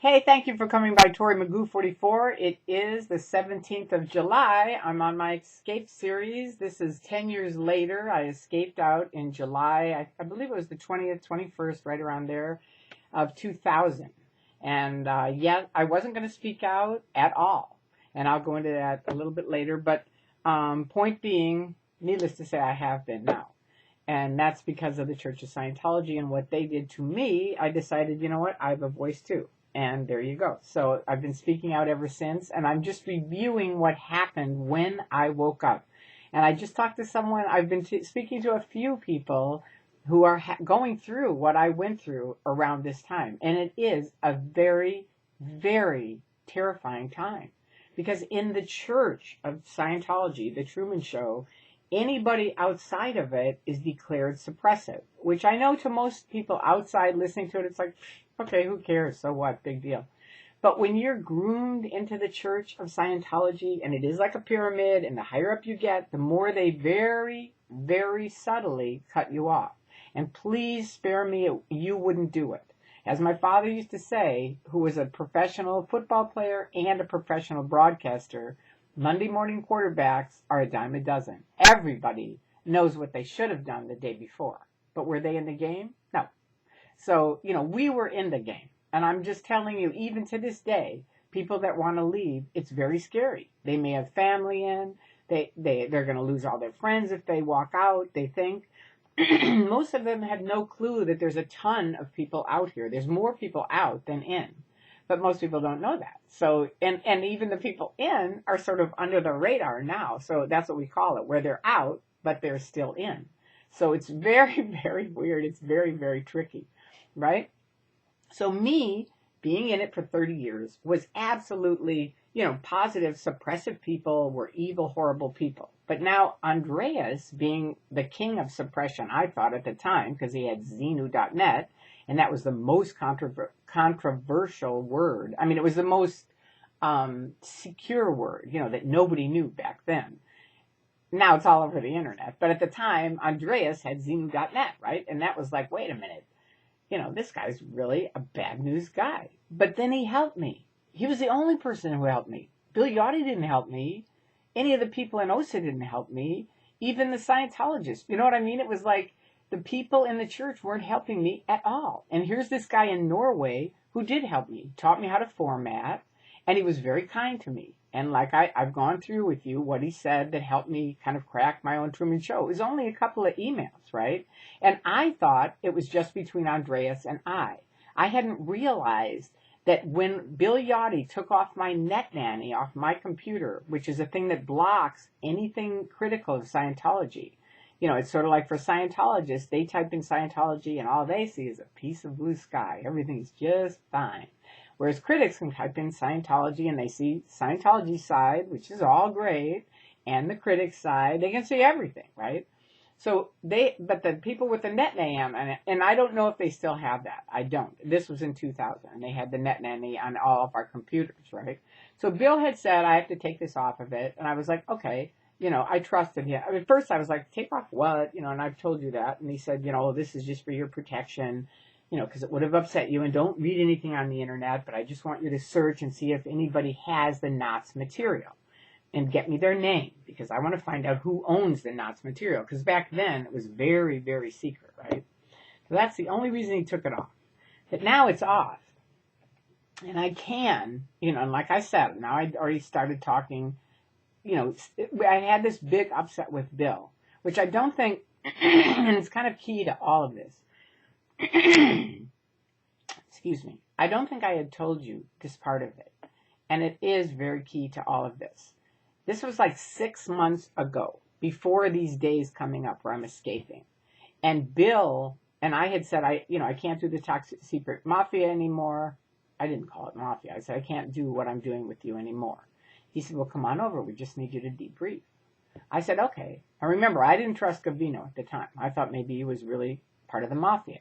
Hey, thank you for coming by Tori Magoo 44. It is the 17th of July. I'm on my escape series. This is 10 years later. I escaped out in July, I believe it was the 20th, 21st, right around there, of 2000. And yeah, I wasn't going to speak out at all. And I'll go into that a little bit later. But point being, needless to say, I have been now. And that's because of the Church of Scientology and what they did to me. I decided, you know what, I have a voice too. And there you go. So I've been speaking out ever since, and I'm just reviewing what happened when I woke up. And I just talked to someone, I've been speaking to a few people who are going through what I went through around this time. And it is a very, very terrifying time. Because in the Church of Scientology, the Truman Show, anybody outside of it is declared suppressive, which I know to most people outside listening to it, it's like, okay, who cares? So what? Big deal. But when you're groomed into the Church of Scientology, and it is like a pyramid, and the higher up you get, the more they very, very subtly cut you off. And please spare me, you wouldn't do it. As my father used to say, who was a professional football player and a professional broadcaster, Monday morning quarterbacks are a dime a dozen. Everybody knows what they should have done the day before. But were they in the game? No. So, we were in the game. And I'm just telling you, even to this day, people that want to leave, it's very scary. They may have family in. They're going to lose all their friends if they walk out, they think. Most of them have no clue that there's a ton of people out here. There's more people out than in. But most people don't know that. So, and even the people in are sort of under the radar now. So that's what we call it, where they're out, but they're still in. So it's very, very weird. It's very, very tricky, right? So me being in it for 30 years was absolutely, positive, suppressive people were evil, horrible people. But now Andreas, being the king of suppression, I thought at the time, because he had Xenu.net, and that was the most controversial word. I mean, it was the most secure word, that nobody knew back then. Now it's all over the internet. But at the time, Andreas had Xenu.net, right? And that was like, wait a minute. This guy's really a bad news guy. But then he helped me. He was the only person who helped me. Bill Yachty didn't help me. Any of the people in OSA didn't help me. Even the Scientologists. You know what I mean? It was like the people in the church weren't helping me at all. And here's this guy in Norway who did help me. Taught me how to format. And he was very kind to me. And like I've gone through with you what he said that helped me kind of crack my own Truman Show. It was only a couple of emails, right? And I thought it was just between Andreas and I. I hadn't realized that when Bill Yachty took off my net nanny off my computer, which is a thing that blocks anything critical of Scientology. It's sort of like for Scientologists, they type in Scientology and all they see is a piece of blue sky. Everything's just fine. Whereas critics can type in Scientology and they see Scientology's side, which is all great, and the critics' side, they can see everything, right? So but the people with the net name, and I don't know if they still have that. I don't. This was in 2000, and they had the net nanny on all of our computers, right? So Bill had said, I have to take this off of it, and I was like, okay, I trusted him. At first I was like, take off what? And I've told you that. And he said, this is just for your protection, because it would have upset you, and don't read anything on the internet, but I just want you to search and see if anybody has the Knots material and get me their name, because I want to find out who owns the Knots material, because back then it was very, very secret, right? So that's the only reason he took it off. But now it's off, and I can, and like I said, now I already started talking, I had this big upset with Bill, which I don't think, and it's kind of key to all of this, excuse me, I don't think I had told you this part of it. And it is very key to all of this. This was like 6 months ago, before these days coming up where I'm escaping. And Bill and I had said, I can't do the Top Secret Mafia anymore. I didn't call it Mafia. I said, I can't do what I'm doing with you anymore. He said, well, come on over. We just need you to debrief. I said, okay. And remember, I didn't trust Gavino at the time. I thought maybe he was really part of the Mafia.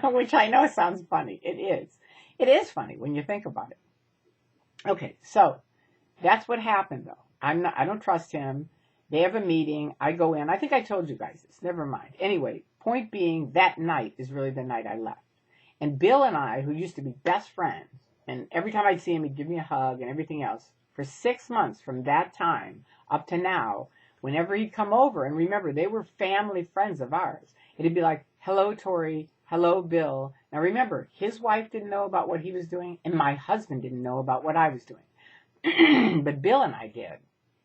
Which I know sounds funny. It is. It is funny when you think about it. Okay, so that's what happened, though. I don't trust him. They have a meeting. I go in. I think I told you guys this. Never mind. Anyway, point being, that night is really the night I left. And Bill and I, who used to be best friends, And every time I'd see him, he'd give me a hug and everything else. For 6 months from that time up to now, whenever he'd come over, and remember, they were family friends of ours, it'd be like, hello, Tori, hello, Bill. Now remember, his wife didn't know about what he was doing, and my husband didn't know about what I was doing. But Bill and I did,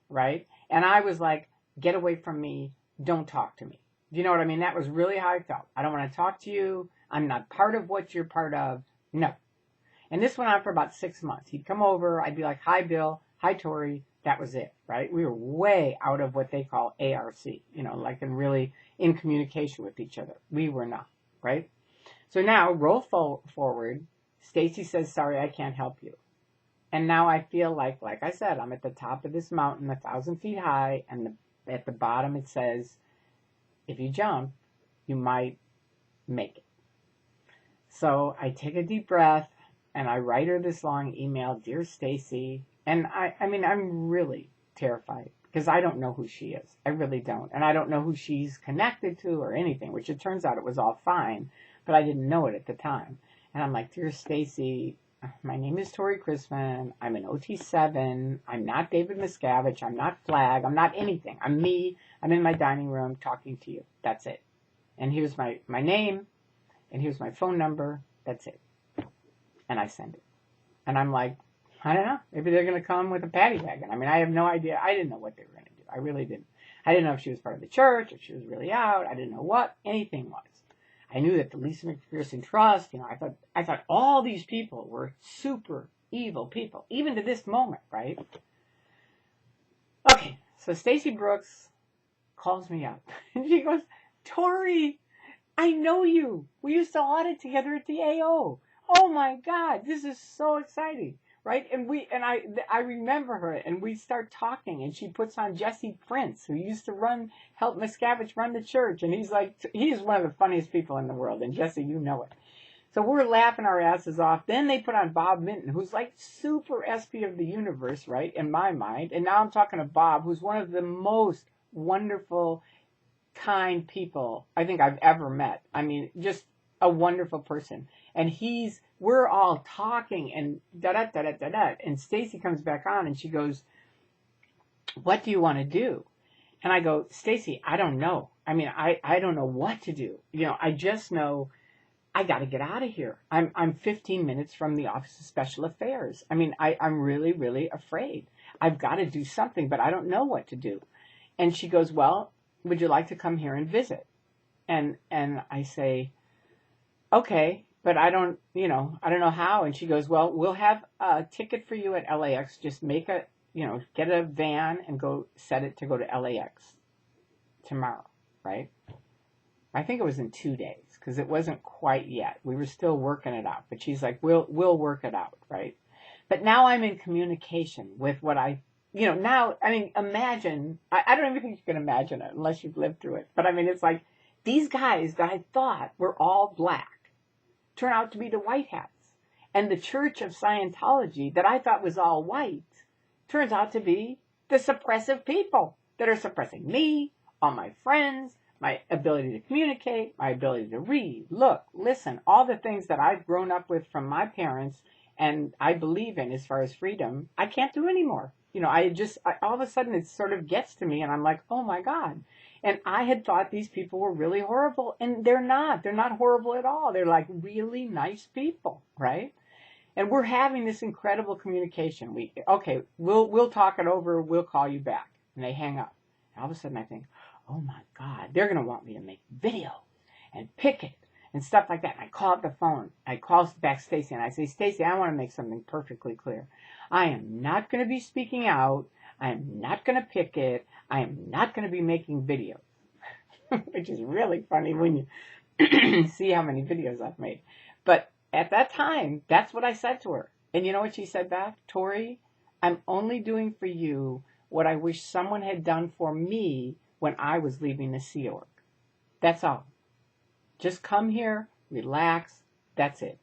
right? And I was like, get away from me. Don't talk to me. Do you know what I mean? That was really how I felt. I don't want to talk to you. I'm not part of what you're part of. No. And this went on for about 6 months. He'd come over. I'd be like, hi, Bill. Hi, Tori. That was it, right? We were way out of what they call ARC, like in really in communication with each other. We were not, right? So now, roll forward. Stacy says, sorry, I can't help you. And now I feel like I said, I'm at the top of this mountain, 1,000 feet high, and at the bottom it says, if you jump, you might make it. So I take a deep breath, and I write her this long email, Dear Stacy. And I'm really terrified because I don't know who she is. I really don't. And I don't know who she's connected to or anything, which it turns out it was all fine, but I didn't know it at the time. And I'm like, Dear Stacy, my name is Tori Chrisman. I'm an OT7. I'm not David Miscavige. I'm not Flag. I'm not anything. I'm me. I'm in my dining room talking to you. That's it. And here's my name. And here's my phone number. That's it. And I send it. And I'm like, I don't know. Maybe they're going to come with a paddy wagon. I have no idea. I didn't know what they were going to do. I really didn't. I didn't know if she was part of the church, if she was really out. I didn't know what anything was. I knew that the Lisa McPherson Trust, I thought all these people were super evil people, even to this moment, right? Okay, so Stacy Brooks calls me up, and she goes, Tori, I know you. We used to audit together at the AO. Oh my God, this is so exciting, right? And I remember her, and we start talking, and she puts on Jesse Prince, who used to help Miscavige run the church, and he's one of the funniest people in the world, and Jesse, you know it. So we're laughing our asses off. Then they put on Bob Minton, who's like super SP of the universe, right, in my mind. And now I'm talking to Bob, who's one of the most wonderful, kind people I think I've ever met. Just a wonderful person. And we're all talking and da-da-da-da-da-da. And Stacy comes back on and she goes, what do you want to do? And I go, Stacy, I don't know. I don't know what to do. I just know I got to get out of here. I'm 15 minutes from the Office of Special Affairs. I'm really, really afraid. I've got to do something, but I don't know what to do. And she goes, well, would you like to come here and visit? And I say, okay, but I don't know how. And she goes, well, we'll have a ticket for you at LAX. Just get a van and go set it to go to LAX tomorrow, right? I think it was in 2 days because it wasn't quite yet. We were still working it out. But she's like, we'll work it out, right? But now I'm in communication with what imagine, I don't even think you can imagine it unless you've lived through it. But it's like these guys that I thought were all black turn out to be the white hats. And the Church of Scientology that I thought was all white turns out to be the suppressive people that are suppressing me, all my friends, my ability to communicate, my ability to read, look, listen, all the things that I've grown up with from my parents and I believe in as far as freedom, I can't do anymore. All of a sudden it sort of gets to me and I'm like, oh my God. And I had thought these people were really horrible, and they're not. They're not horrible at all. They're like really nice people, right? And we're having this incredible communication. We'll talk it over. We'll call you back. And they hang up. And all of a sudden I think, oh my God, they're going to want me to make video and picket and stuff like that. And I call up the phone. I call back Stacy and I say, Stacy, I want to make something perfectly clear. I am not going to be speaking out. I am not going to picket. I am not going to be making videos, which is really funny when you see how many videos I've made. But at that time, that's what I said to her. And you know what she said back? Tori, I'm only doing for you what I wish someone had done for me when I was leaving the Sea Org. That's all. Just come here, relax. That's it.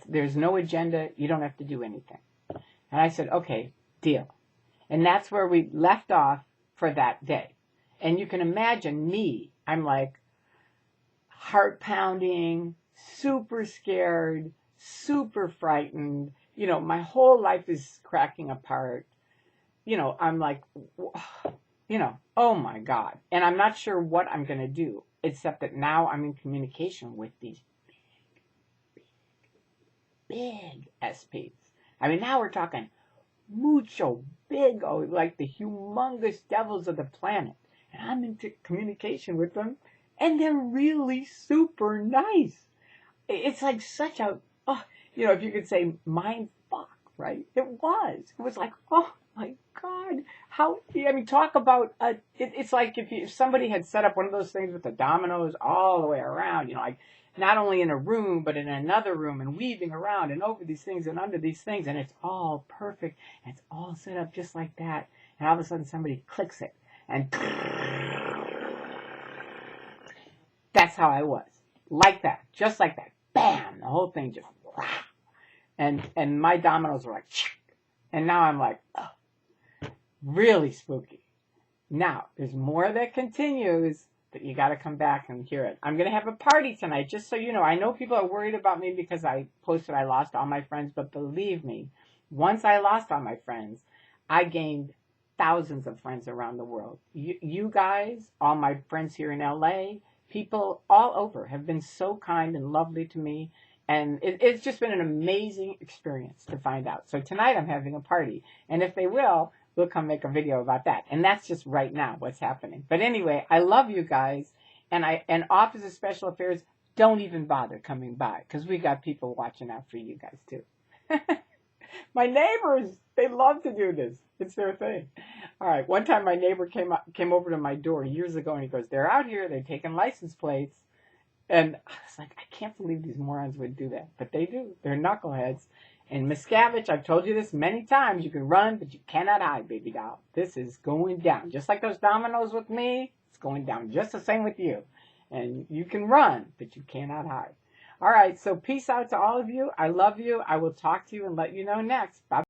There's no agenda. You don't have to do anything. And I said, okay, deal. And that's where we left off for that day. And you can imagine me. I'm like heart pounding, super scared, super frightened, You know, my whole life is cracking apart. You know, I'm like, you know, oh my God. And I'm not sure what I'm going to do, except that now I'm in communication with these big SPs. I mean, now we're talking mucho big, like the humongous devils of the planet. And I'm in communication with them, and they're really super nice. It's like such a, oh, you know, if you could say mind fuck, right? It was like, oh my God, how, I mean, talk about, it's like if somebody had set up one of those things with the dominoes all the way around, you know, like not only in a room, but in another room and weaving around and over these things and under these things. And it's all perfect. And it's all set up just like that. And all of a sudden somebody clicks it and that's how I was. Like that. Just like that. Bam! The whole thing just, and my dominoes were like, and now I'm like, oh, really spooky. Now, there's more that continues, but you got to come back and hear it. I'm going to have a party tonight, just so you know. I know people are worried about me because I posted I lost all my friends, but believe me, once I lost all my friends, I gained thousands of friends around the world. You guys, all my friends here in LA, people all over have been so kind and lovely to me. And it's just been an amazing experience to find out. So tonight I'm having a party. And if they will, we'll come make a video about that. And that's just right now what's happening. But anyway, I love you guys. And Office of Special Affairs, don't even bother coming by because we got people watching out for you guys too. My neighbors, they love to do this. It's their thing. All right. One time my neighbor came over to my door years ago and he goes, they're out here. They're taking license plates. And I was like, I can't believe these morons would do that. But they do. They're knuckleheads. And Miscavige, I've told you this many times. You can run, but you cannot hide, baby doll. This is going down. Just like those dominoes with me, it's going down just the same with you. And you can run, but you cannot hide. All right, so peace out to all of you. I love you. I will talk to you and let you know next. Bye-bye.